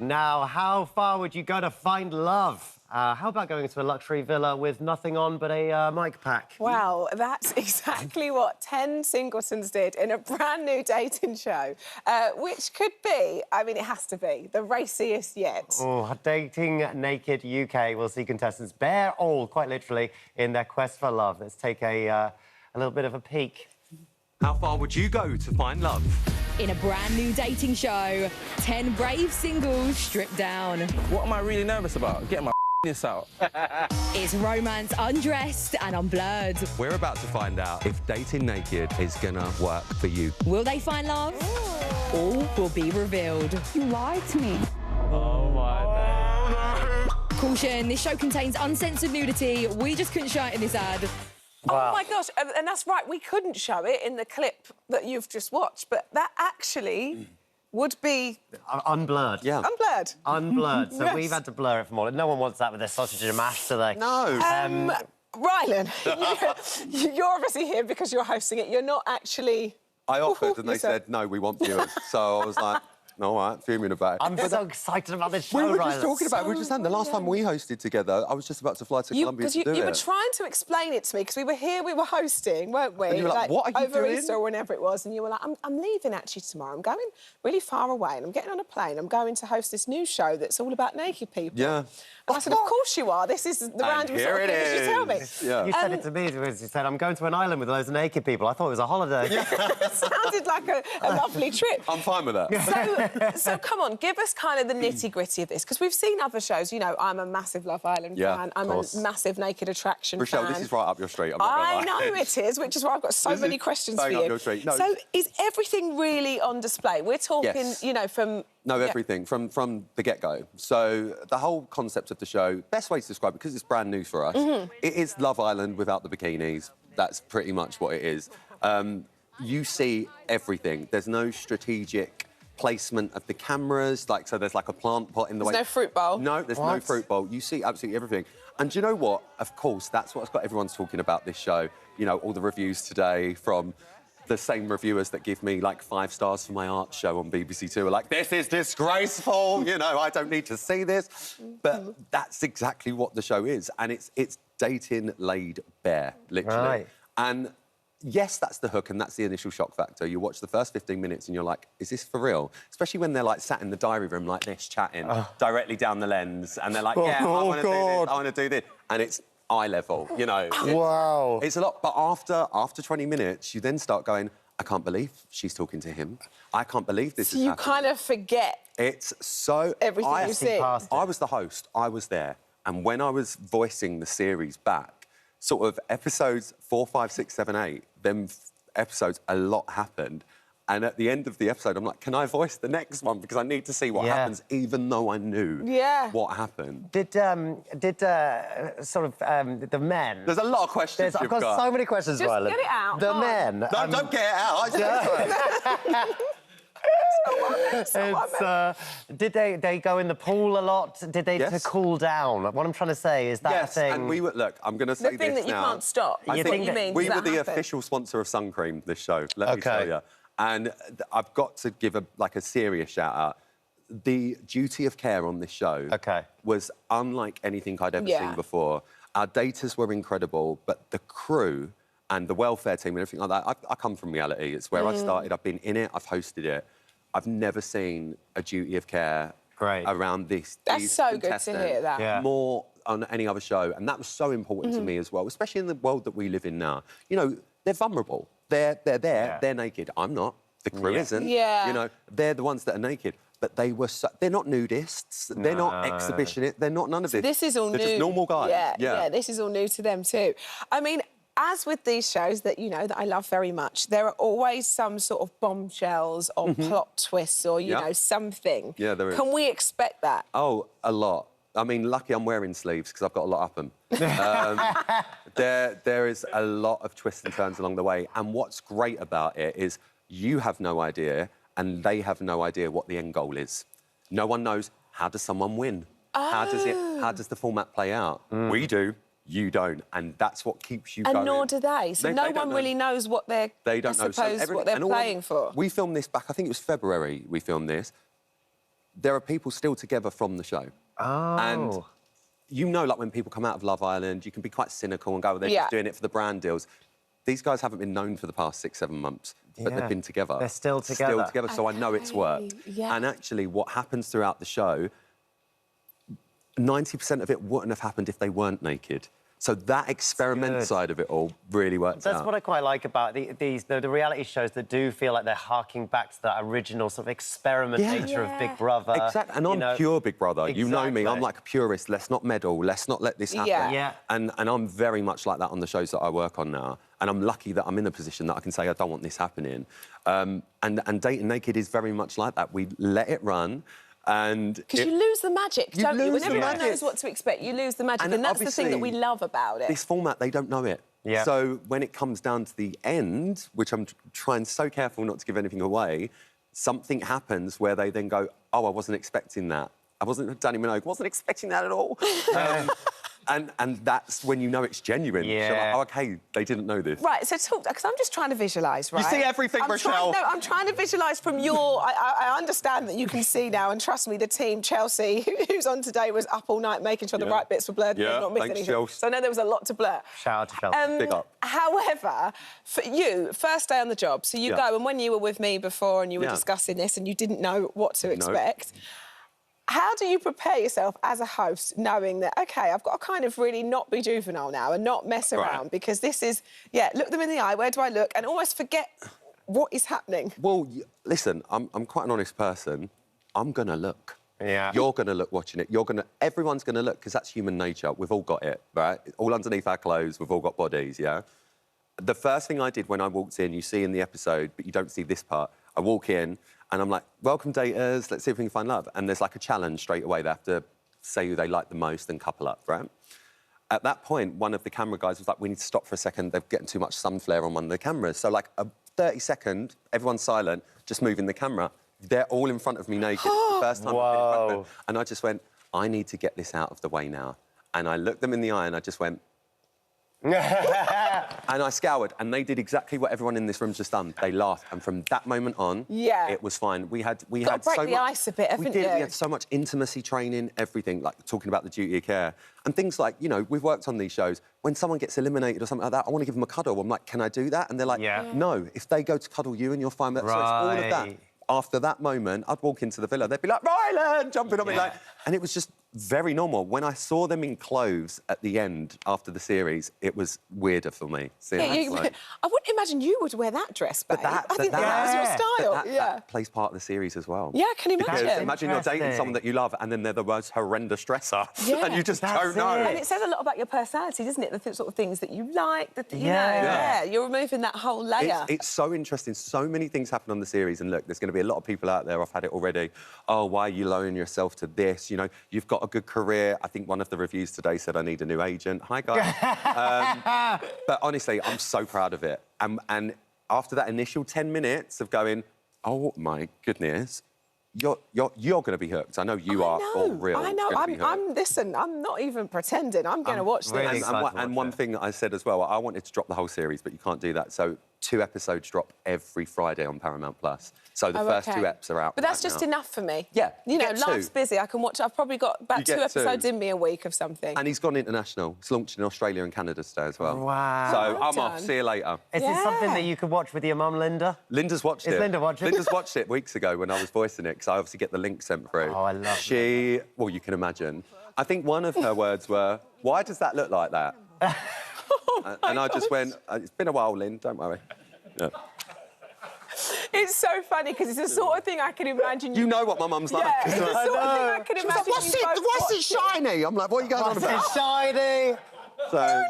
Now, how far would you go to find love? How about going to a luxury villa with nothing on but a mic pack? Well, that's exactly what 10 singletons did in a brand new dating show, which could be, I mean, it has to be, the raciest yet. Oh, Dating Naked UK will see contestants bare all, quite literally, in their quest for love. Let's take a little bit of a peek. How far would you go to find love? In a brand new dating show, 10 brave singles stripped down. What am I really nervous about? Getting my this out. It's romance undressed and unblurred. We're about to find out if dating naked is gonna work for you. Will they find love? All will be revealed. You lied to me. Oh, my God. Caution, this show contains uncensored nudity. We just couldn't show it in this ad. Oh, my gosh, and that's right, we couldn't show it in the clip that you've just watched, but that actually would be... Unblurred. Yeah. Unblurred. Unblurred. So Yes. we've had to blur it from all. No one wants that with their sausage and mash, do they? No. Rylan, you're obviously here because you're hosting it. You're not actually... I offered and they yourself. said, no, we want viewers. So I was like, all right, fuming about it. I'm so excited about this show, We were Rylan. just talking about it. We were just saying, the last time we hosted together, I was just about to fly to Colombia to do you it. were trying to explain it to me because we were here, we were hosting, weren't we? And you were like, what are you over doing? Easter or whenever it was, and you were like, I'm leaving actually tomorrow. I'm going really far away and I'm getting on a plane. I'm going to host this new show that's all about naked people. Yeah. And I said, of course you are. This is the random here sort of it thing you tell me. is. Yeah. You said it to me, you said, I'm going to an island with loads of naked people. I thought it was a holiday. It sounded like a lovely trip. I'm fine with that. So come on, give us kind of the nitty-gritty of this, because we've seen other shows. You know, I'm a massive Love Island Yeah, fan. of I'm a course. massive Naked Attraction Rochelle, fan. this is right up your street. I'm not gonna I lie. know it is, which is why I've got so This many is questions for bang you. up your street. No. So is everything really on display? We're talking, Yes. you know, from... No, yeah. everything, from the get-go. So the whole concept of the show, best way to describe it, because it's brand new for us, it is Love Island without the bikinis. That's pretty much what it is. You see everything. There's no strategic placement of the cameras, like, so there's like a plant pot in the way. There's no fruit bowl? No, there's no fruit bowl. You see absolutely everything. And do you know what? Of course, that's what's got everyone's talking about this show. You know, all the reviews today from the same reviewers that give me like 5 stars for my art show on BBC Two are like, this is disgraceful, you know, I don't need to see this. But that's exactly what the show is. And it's dating laid bare, literally. Right. And yes, that's the hook and that's the initial shock factor. You watch the first 15 minutes and you're like, is this for real? Especially when they're like sat in the diary room like this, chatting directly down the lens. And they're like, yeah, I want to do this, I want to do this. And it's eye level, you know. Wow. It's a lot, but after 20 minutes, you then start going, I can't believe she's talking to him. I can't believe this is You happening. kind of forget It's so... everything you see. I was the host, I was there, and when I was voicing the series back, sort of episodes 4, 5, 6, 7, 8, them episodes, a lot happened. And at the end of the episode, I'm like, can I voice the next one? Because I need to see what happens, even though I knew what happened. Did the men... There's a lot of questions I've got so many questions, Just Rylan. get it out. The Come on. men... No, don't get it out. I did they go in the pool a lot? Did they to Yes. cool down? What I'm trying to say is that a Yes, thing... and we were... Look, I'm going to say The thing this that you now. can't stop. I is think what you mean. we Does were that the happen? official sponsor of sun cream, this show, let me tell Okay. you. And I've got to give a serious shout-out. The duty of care on this show was unlike anything I'd ever seen before. Our daters were incredible, but the crew and the welfare team and everything like that, I come from reality. It's where I started. I've been in it. I've hosted it. I've never seen a duty of care around these That's so good to contestants hear that. Yeah. more on any other show. And that was so important to me as well, especially in the world that we live in now. You know, they're vulnerable. They're there. They're naked. I'm not. The crew isn't. Yeah. You know, they're the ones that are naked. But they were they're not nudists. They're not exhibitionists. They're not none of this. This is all they're new. Just normal guys. Yeah, this is all new to them too. I mean, as with these shows that, you know, that I love very much, there are always some sort of bombshells or plot twists or, you know, something. Yeah, there is. Can we expect that? Oh, a lot. I mean, lucky I'm wearing sleeves because I've got a lot up them. There is a lot of twists and turns along the way. And what's great about it is you have no idea and they have no idea what the end goal is. No one knows, how does someone win? How does the format play out? We do. You don't, and that's what keeps you going. And nor do they. So no one really knows what they're, they don't know. I suppose, what they're playing for. We filmed this back, I think it was February we filmed this. there are people still together from the show. Oh. And you know, like when people come out of Love Island, you can be quite cynical and go, well, they're just doing it for the brand deals. These guys haven't been known for the past 6, 7 months, but they've been together. They're still together. Still together, so I know it's worked. Yeah. And actually, what happens throughout the show, 90% of it wouldn't have happened if they weren't naked. So that experiment side of it all really works out. That's what I quite like about the reality shows that do feel like they're harking back to that original sort of experiment nature of Big Brother. Exactly, and I'm pure Big Brother. Exactly. You know me, I'm like a purist. Let's not meddle, let's not let this happen. Yeah. And I'm very much like that on the shows that I work on now. And I'm lucky that I'm in a position that I can say, I don't want this happening. And Dating Naked is very much like that. We let it run. Because you lose the magic, don't you? When everyone knows what to expect, you lose the magic. And that's the thing that we love about it. This format, they don't know it. Yeah. So when it comes down to the end, which I'm trying so careful not to give anything away, something happens where they then go, oh, I wasn't expecting that. Danny Minogue wasn't expecting that at all. And that's when you know it's genuine. Yeah. So like, oh, OK, they didn't know this. Right, so talk, because I'm just trying to visualise, right? You see everything, Rochelle. I'm trying to visualise from your... I understand that you can see now, and trust me, the team, Chelsea, who's on today, was up all night making sure the right bits were blurred and not missed anything. Chelsea. So I know there was a lot to blur. Shout out to Chelsea. Big up. However, for you, first day on the job, so you go, and when you were with me before and you were discussing this and you didn't know what to expect... How do you prepare yourself as a host, knowing that, OK, I've got to kind of really not be juvenile now and not mess around, because this is, look them in the eye, where do I look, and almost forget what is happening? Well, listen, I'm quite an honest person. I'm going to look. Yeah. You're going to look watching it. Everyone's going to look, because that's human nature. We've all got it, right? All underneath our clothes, we've all got bodies, yeah? The first thing I did when I walked in, you see in the episode, but you don't see this part, I walk in, and I'm like, welcome, daters, let's see if we can find love. And there's like a challenge straight away. They have to say who they like the most and couple up, right? At that point, one of the camera guys was like, we need to stop for a second. They're getting too much sun flare on one of the cameras. So, like, a 30-second, everyone's silent, just moving the camera. They're all in front of me naked. It's the first time I've been in front of them. And I just went, I need to get this out of the way now. And I looked them in the eye and I just went... and I scoured, and they did exactly what everyone in this room's just done. They laughed, and from that moment on, it was fine. We had break so much... the ice a bit, haven't you? We had so much intimacy training, everything, like talking about the duty of care. And things like, you know, we've worked on these shows. When someone gets eliminated or something like that, I want to give them a cuddle. I'm like, can I do that? And they're like, no, if they go to cuddle you and you're fine with that. So it's all of that. After that moment, I'd walk into the villa, they'd be like, Rylan, jumping on me, like... And it was just very normal. When I saw them in clothes at the end, after the series, it was weirder for me. I wouldn't imagine you would wear that dress, babe. I think that was your style. That plays part of the series as well. Yeah, can you imagine? Because imagine you're dating someone that you love and then they're the most horrendous dresser and you just don't know. And it says a lot about your personality, doesn't it? The sort of things that you like, you know. You're removing that whole layer. It's so interesting. So many things happen on the series. And look, there's going to be a lot of people out there, I've had it already. Oh, why are you lowering yourself to this? You know, you've got a good career. I think one of the reviews today said I need a new agent. Hi, guys. But honestly, I'm so proud of it. And after that initial 10 minutes of going, oh, my goodness, you're going to be hooked. I know you are for real. I know. Listen, I'm not even pretending. I'm going to watch this. And one thing that I said as well, I wanted to drop the whole series, but you can't do that. So 2 episodes drop every Friday on Paramount+. So the first 2 eps are out. But that's just enough for me. Yeah. You know, life's busy. I can watch... I've probably got about 2 episodes in me a week of something. And he's gone international. It's launched in Australia and Canada today as well. Wow. So I'm off. See you later. Is this something that you could watch with your mum, Linda? Linda's watched it. Is Linda watching? Linda's watched it weeks ago when I was voicing it, because I obviously get the link sent through. Oh, I love it. Well, you can imagine. I think one of her words were, why does that look like that? And I just went, it's been a while, Lynn, don't worry. Yeah. It's so funny, because it's the sort of thing I can imagine... You know what my mum's like. Yeah, it's the sort of thing I can imagine what's it shiny? I'm like, what are you going on about? What's it shiny? So, No,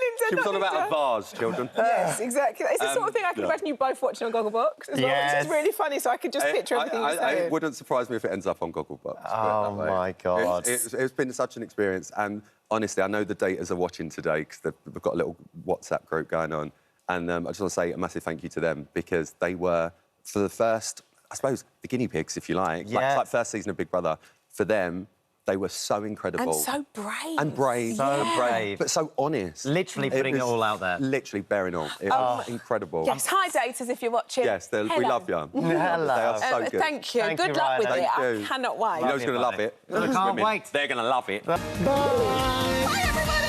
Linda. she was on about a vase, children. Yes, exactly. It's the sort of thing I can imagine you both watching on Gogglebox as well, which is really funny, so I could just picture everything you're saying. It wouldn't surprise me if it ends up on Gogglebox. Oh, my God. It's been such an experience, and honestly, I know the daters are watching today, because we've got a little WhatsApp group going on, and I just want to say a massive thank you to them, because they were, for the first, I suppose, the guinea pigs, if you like, like first season of Big Brother, for them, They were so incredible. And so brave. And brave. So brave. But so honest. Literally putting it all out there. Literally bearing all. It was incredible. Yes, hi, daters, if you're watching. Yes, we love you. Hello. They are so good. Thank you. Thank Good you, luck with Rylan. it. Thank you. I cannot wait. You know who's going to love it? I can't wait. They're going to love it. Bye. Bye, everyone.